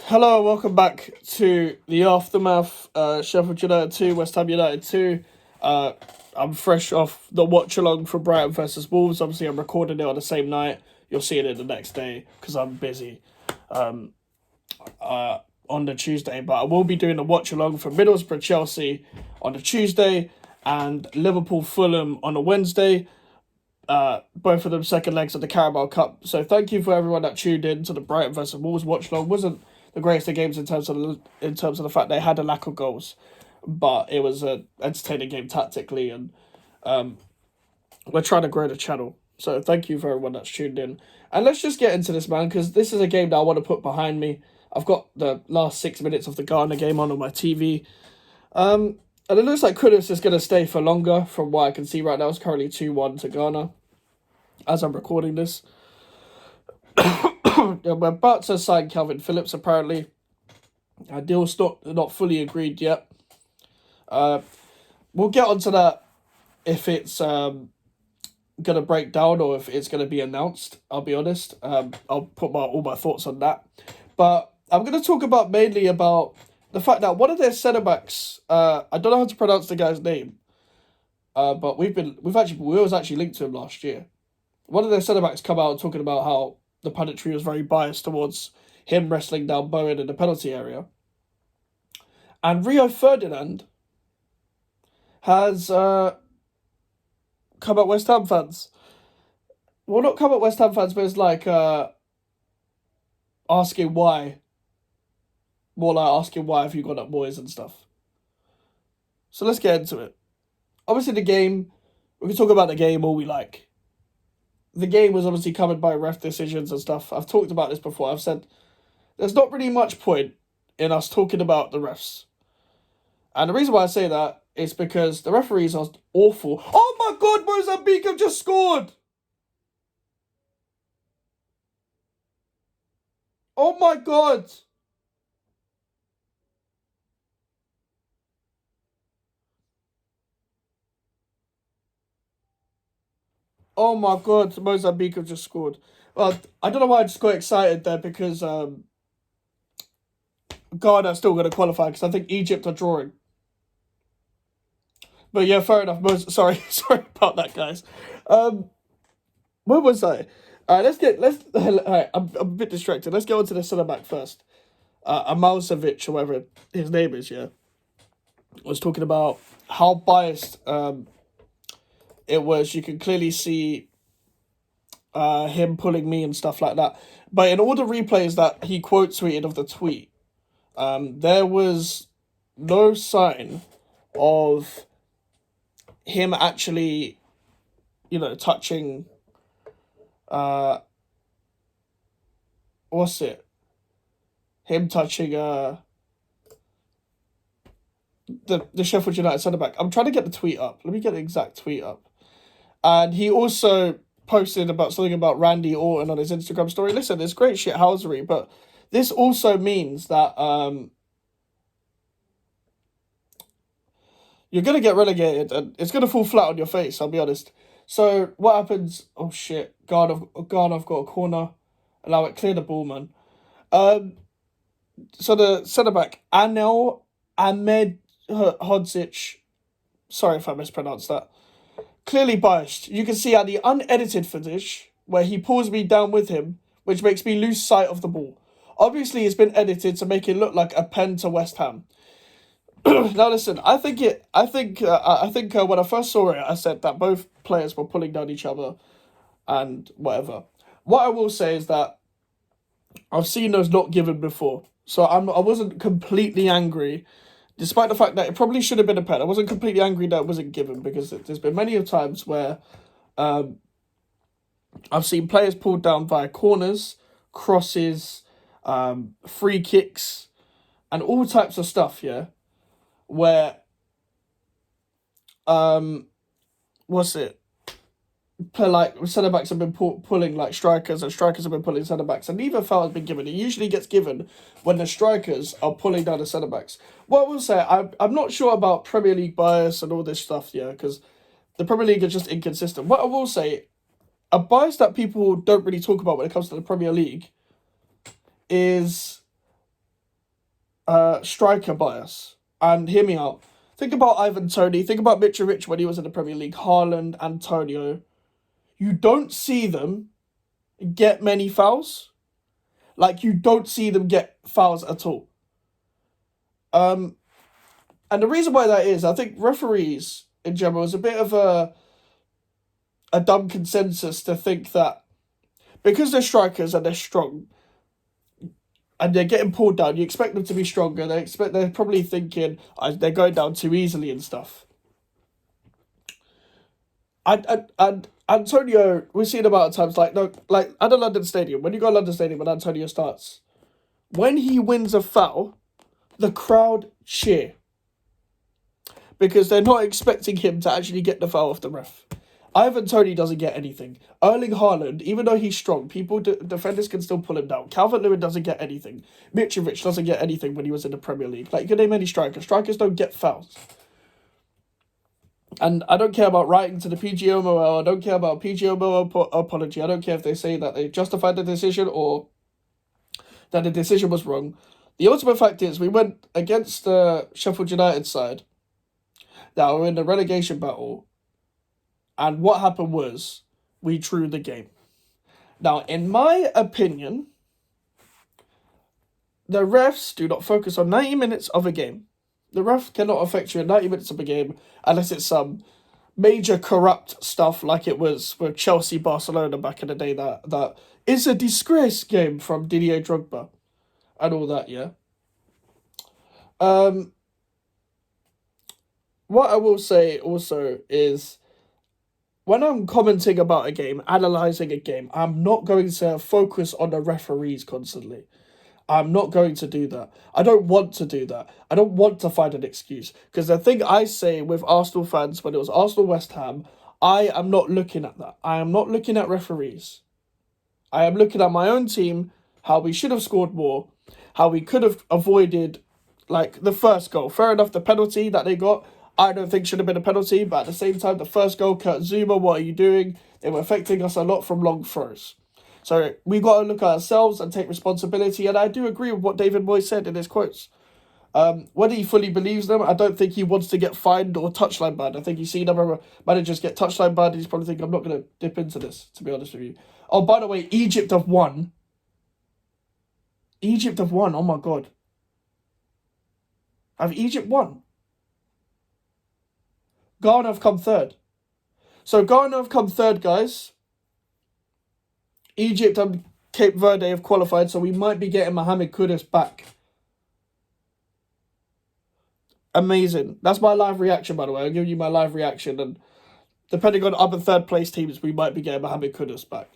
Hello, welcome back to the aftermath. Sheffield United 2, West Ham United 2. Uh, I'm fresh off the watch along for Brighton versus Wolves. Obviously, I'm recording it on the same night. You'll see it the next day because I'm busy on the Tuesday. But I will be doing a watch along for Middlesbrough Chelsea on the Tuesday and Liverpool Fulham on a Wednesday. Both of them second legs of the Carabao Cup. So thank you for everyone that tuned in to the Brighton versus Wolves watch along. Wasn't the greatest of games in terms of the fact they had a lack of goals, but it was an entertaining game tactically, and we're trying to grow the channel. So thank you for everyone that's tuned in, and let's just get into this, man, because this is a game that I want to put behind me. I've got the last 6 minutes of the Ghana game on my TV. And it looks like Kudus is going to stay for longer from what I can see right now. It's currently 2-1 to Ghana as I'm recording this. We're about to sign Calvin Phillips, apparently. Our deal's not fully agreed yet. We'll get onto that if it's going to break down or if it's going to be announced, I'll be honest. I'll put all my thoughts on that. But I'm going to talk mainly about the fact that one of their centre-backs, I don't know how to pronounce the guy's name, but we was actually linked to him last year. One of their centre-backs come out talking about how the punditry was very biased towards him wrestling down Bowen in the penalty area. And Rio Ferdinand has come at West Ham fans. Well, not come at West Ham fans, but it's like asking why. More like asking why have you gone up boys and stuff. So let's get into it. Obviously the game, we can talk about the game all we like. The game was obviously covered by ref decisions and stuff. I've talked about this before. I've said there's not really much point in us talking about the refs. And the reason why I say that is because the referees are awful. Oh my God, Mozambique have just scored! Oh my God! Oh my God, Mozambique have just scored. Well, I don't know why I just got excited there because Ghana's still going to qualify because I think Egypt are drawing. But yeah, fair enough. Sorry, sorry about that, guys. Where was I? Alright, I'm a bit distracted. Let's go on to the centre back first. Amalsevic, or whatever his name is, yeah, was talking about how biased it was. You can clearly see him pulling me and stuff like that. But in all the replays that he quote tweeted of the tweet, there was no sign of him actually, touching. What's it? Him touching the Sheffield United centre back. I'm trying to get the tweet up. Let me get the exact tweet up. And he also posted about something about Randy Orton on his Instagram story. Listen, it's great shit housery, but this also means that you're gonna get relegated and it's gonna fall flat on your face, I'll be honest. So what happens? Oh shit. I've got a corner. Allow it, clear the ball, man. So the centre back, Anel Ahmed Hodzic, sorry if I mispronounced that, clearly biased. You can see at the unedited footage where he pulls me down with him, which makes me lose sight of the ball. Obviously, it's been edited to make it look like a pen to West Ham. Now, listen. I think when I first saw it, I said that both players were pulling down each other and whatever. What I will say is that I've seen those not given before, so I wasn't completely angry, despite the fact that it probably should have been a pen. I wasn't completely angry that it wasn't given because there's been many of times where I've seen players pulled down via corners, crosses, free kicks, and all types of stuff. Yeah, where what's it? Like centre backs have been pulling like strikers, and strikers have been pulling centre backs, and neither foul has been given. It usually gets given when the strikers are pulling down the centre backs. What I will say, I'm not sure about Premier League bias and all this stuff, yeah, because the Premier League is just inconsistent. What I will say, a bias that people don't really talk about when it comes to the Premier League is striker bias. And hear me out. Think about Ivan Toney. Think about Mitrovic when he was in the Premier League. Haaland, Antonio. You don't see them get many fouls. Like, you don't see them get fouls at all. And the reason why that is, I think referees in general is a bit of a dumb consensus to think that because they're strikers and they're strong and they're getting pulled down, you expect them to be stronger. They're probably thinking they're going down too easily and stuff. And Antonio, we've seen about times like at the London Stadium, when you go to London Stadium and Antonio starts, when he wins a foul, the crowd cheer because they're not expecting him to actually get the foul off the ref. Ivan Toney doesn't get anything. Erling Haaland, even though he's strong, defenders can still pull him down. Calvert-Lewin doesn't get anything. Mitrovic doesn't get anything when he was in the Premier League. Like, you can name any striker. Strikers don't get fouls. And I don't care about writing to the PGMOL. I don't care about PGMOL apology. I don't care if they say that they justified the decision or that the decision was wrong. The ultimate fact is we went against the Sheffield United side that were in the relegation battle. And what happened was we drew the game. Now, in my opinion, the refs do not focus on 90 minutes of a game. The ref cannot affect you in 90 minutes of a game unless it's some major corrupt stuff like it was with Chelsea Barcelona back in the day that is a disgrace game from Didier Drogba and all that, yeah. What I will say also is when I'm commenting about a game, analysing a game, I'm not going to focus on the referees constantly. I'm not going to do that. I don't want to do that. I don't want to find an excuse. Because the thing I say with Arsenal fans when it was Arsenal-West Ham, I am not looking at that. I am not looking at referees. I am looking at my own team, how we should have scored more, how we could have avoided, like, the first goal. Fair enough, the penalty that they got, I don't think should have been a penalty, but at the same time, the first goal, Kurt Zuma, what are you doing? They were affecting us a lot from long throws. So we got to look at ourselves and take responsibility, and I do agree with what David Moyes said in his quotes. Whether he fully believes them, I don't think he wants to get fined or touchline banned. I think he's seen other managers get touchline banned, he's probably thinking, I'm not going to dip into this, to be honest with you. Oh, by the way, Egypt have won. Egypt have won, oh my God. Have Egypt won? Ghana have come third. So Ghana have come third, guys. Egypt and Cape Verde have qualified, so we might be getting Mohamed Kudus back. Amazing. That's my live reaction, by the way. I'm giving you my live reaction, and depending on other third place teams, we might be getting Mohamed Kudus back.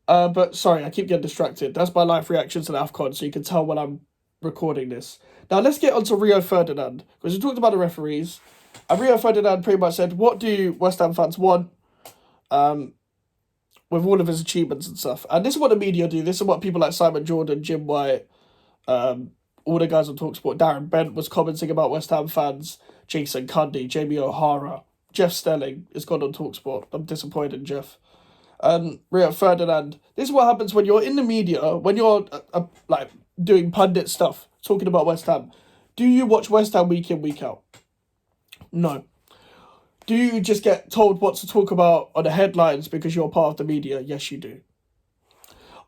But sorry, I keep getting distracted. That's my live reaction to the AFCON, so you can tell when I'm recording this. Now, let's get on to Rio Ferdinand, because we talked about the referees, and Rio Ferdinand pretty much said, what do West Ham fans want with all of his achievements and stuff? And this is what the media do. This is what people like Simon Jordan, Jim White, all the guys on TalkSport, Darren Bent was commenting about West Ham fans, Jason Cundy, Jamie O'Hara, Jeff Stelling has gone on TalkSport. I'm disappointed in Jeff. Rio Ferdinand. This is what happens when you're in the media, when you're like doing pundit stuff, talking about West Ham. Do you watch West Ham week in, week out? No. Do you just get told what to talk about on the headlines because you're part of the media? Yes, you do.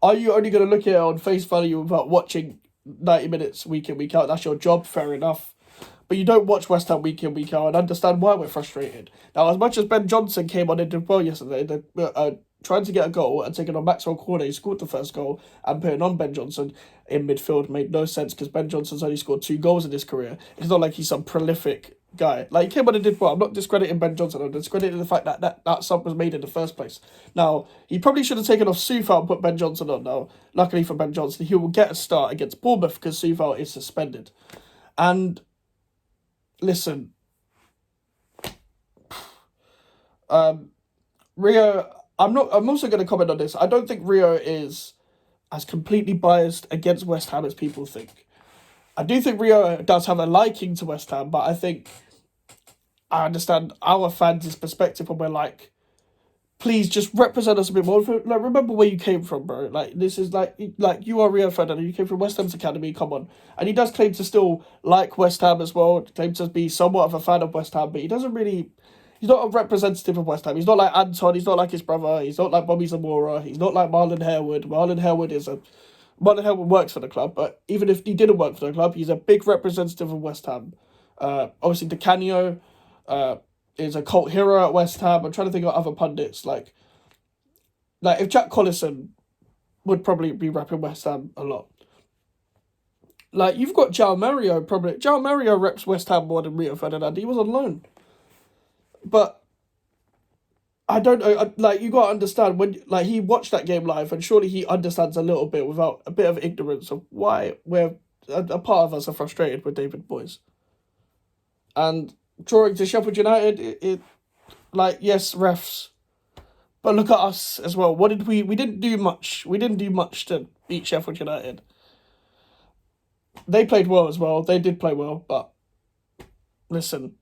Are you only going to look at it on face value without watching 90 minutes week in, week out? That's your job, fair enough. But you don't watch West Ham week in, week out and understand why we're frustrated. Now, as much as Ben Johnson came on and did well yesterday, trying to get a goal and taking on Maxwell Cornet, he scored the first goal, and putting on Ben Johnson in midfield made no sense because Ben Johnson's only scored 2 goals in his career. It's not like he's some prolific guy. Like, he came on and did well. I'm not discrediting Ben Johnson. I'm discrediting the fact that sub was made in the first place. Now, he probably should have taken off Soufal and put Ben Johnson on now. Luckily for Ben Johnson, he will get a start against Bournemouth because Soufal is suspended. And listen, Rio, I'm also going to comment on this. I don't think Rio is as completely biased against West Ham as people think. I do think Rio does have a liking to West Ham, but I think I understand our fans' perspective when we're like, please just represent us a bit more. Like, remember where you came from, bro. Like, this is like you are Rio Ferdinand. You came from West Ham's academy. Come on, and he does claim to still like West Ham as well. Claims to be somewhat of a fan of West Ham, but he doesn't really. He's not a representative of West Ham. He's not like Anton. He's not like his brother. He's not like Bobby Zamora. He's not like Marlon Harewood. Marlon Harewood works for the club, but even if he didn't work for the club, he's a big representative of West Ham. Obviously, Di Canio, is a cult hero at West Ham. I'm trying to think of other pundits like if Jack Collison would probably be repping West Ham a lot. Like you've got João Mario probably. João Mario reps West Ham more than Rio Ferdinand. He was on loan, but I don't know. Like you got to understand when like he watched that game live, and surely he understands a little bit without a bit of ignorance of why a part of us are frustrated with David Moyes. And drawing to Sheffield United, like yes, refs, but look at us as well. What did we? We didn't do much. We didn't do much to beat Sheffield United. They played well as well. They did play well, but listen,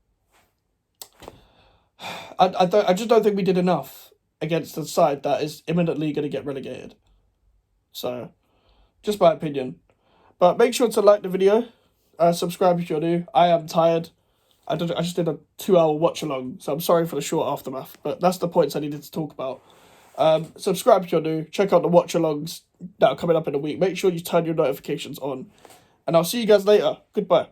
I just don't think we did enough against the side that is imminently going to get relegated. So, just my opinion. But make sure to like the video, subscribe if you're new. I am tired. I just did a 2-hour watch along, so I'm sorry for the short aftermath. But that's the points I needed to talk about. Subscribe if you're new. Check out the watch alongs that are coming up in a week. Make sure you turn your notifications on. And I'll see you guys later. Goodbye.